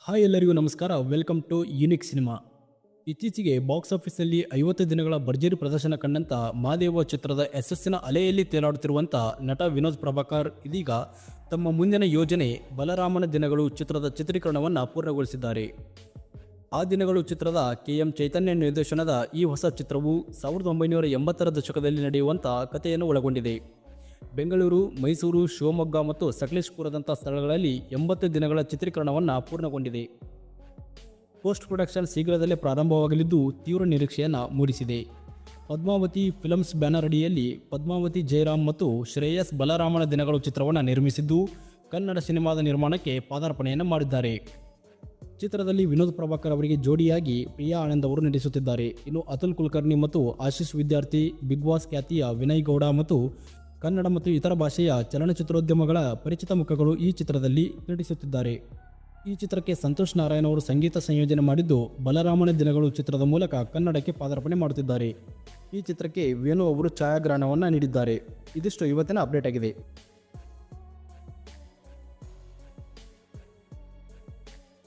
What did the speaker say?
Hi ಎಲ್ಲರಿಗೂ ನಮಸ್ಕಾರ. Welcome to unique cinema. ಇತ್ತೀಚೆಗೆ ಬಾಕ್ಸ್ ಆಫೀಸಲ್ಲಿ 50 ದಿನಗಳ ಭರ್ಜರಿ ಪ್ರದರ್ಶನ ಕಂಡಂಥ ಮಾದೇವ ಚಿತ್ರದ ಯಶಸ್ಸಿನ ಅಲೆಯಲ್ಲಿ ತೇಲಾಡುತ್ತಿರುವಂಥ ನಟ ವಿನೋದ್ ಪ್ರಭಾಕರ್ ಇದೀಗ ತಮ್ಮ ಮುಂದಿನ ಯೋಜನೆ ಬಲರಾಮನ ದಿನಗಳು ಚಿತ್ರದ ಚಿತ್ರೀಕರಣವನ್ನು ಪೂರ್ಣಗೊಳಿಸಿದ್ದಾರೆ. ಆ ದಿನಗಳು ಚಿತ್ರದ KM ಚೈತನ್ಯ ನಿರ್ದೇಶನದ ಈ ಹೊಸ ಚಿತ್ರವು 1980ರ ದಶಕದಲ್ಲಿ ನಡೆಯುವಂಥ ಕಥೆಯನ್ನು ಒಳಗೊಂಡಿದೆ. ಬೆಂಗಳೂರು, ಮೈಸೂರು, ಶಿವಮೊಗ್ಗ ಮತ್ತು ಸಕಲೇಶಪುರದಂಥ ಸ್ಥಳಗಳಲ್ಲಿ 80 ದಿನಗಳ ಚಿತ್ರೀಕರಣವನ್ನು ಪೂರ್ಣಗೊಂಡಿದೆ. ಪೋಸ್ಟ್ ಪ್ರೊಡಕ್ಷನ್ ಶೀಘ್ರದಲ್ಲೇ ಪ್ರಾರಂಭವಾಗಲಿದ್ದು ತೀವ್ರ ನಿರೀಕ್ಷೆಯನ್ನು ಮೂಡಿಸಿದೆ. ಪದ್ಮಾವತಿ ಫಿಲ್ಮ್ಸ್ ಬ್ಯಾನರ್ ಅಡಿಯಲ್ಲಿ ಪದ್ಮಾವತಿ ಜಯರಾಮ್ ಮತ್ತು ಶ್ರೇಯಸ್ ಬಲರಾಮನ ದಿನಗಳು ಚಿತ್ರವನ್ನು ನಿರ್ಮಿಸಿದ್ದು ಕನ್ನಡ ಸಿನಿಮಾದ ನಿರ್ಮಾಣಕ್ಕೆ ಪಾದಾರ್ಪಣೆಯನ್ನು ಮಾಡಿದ್ದಾರೆ. ಚಿತ್ರದಲ್ಲಿ ವಿನೋದ್ ಪ್ರಭಾಕರ್ ಅವರಿಗೆ ಜೋಡಿಯಾಗಿ ಪ್ರಿಯಾ ಆನಂದ್ ಅವರು ನಟಿಸುತ್ತಿದ್ದಾರೆ. ಇನ್ನು ಅತುಲ್ ಕುಲಕರ್ಣಿ ಮತ್ತು ಆಶೀಶ್ ವಿದ್ಯಾರ್ಥಿ, ಬಿಗ್ ಬಾಸ್ ಖ್ಯಾತಿಯ ವಿನಯ್ ಗೌಡ ಮತ್ತು ಕನ್ನಡ ಮತ್ತು ಇತರ ಭಾಷೆಯ ಚಲನಚಿತ್ರೋದ್ಯಮಗಳ ಪರಿಚಿತ ಮುಖಗಳು ಈ ಚಿತ್ರದಲ್ಲಿ ನಟಿಸುತ್ತಿದ್ದಾರೆ. ಈ ಚಿತ್ರಕ್ಕೆ ಸಂತೋಷ್ ನಾರಾಯಣ್ ಅವರು ಸಂಗೀತ ಸಂಯೋಜನೆ ಮಾಡಿದ್ದು ಬಲರಾಮನ ದಿನಗಳು ಚಿತ್ರದ ಮೂಲಕ ಕನ್ನಡಕ್ಕೆ ಪಾದಾರ್ಪಣೆ ಮಾಡುತ್ತಿದ್ದಾರೆ. ಈ ಚಿತ್ರಕ್ಕೆ ವೇಣು ಅವರು ಛಾಯಾಗ್ರಹಣವನ್ನು ನೀಡಿದ್ದಾರೆ. ಇದಿಷ್ಟು ಇವತ್ತಿನ ಅಪ್ಡೇಟ್ ಆಗಿದೆ.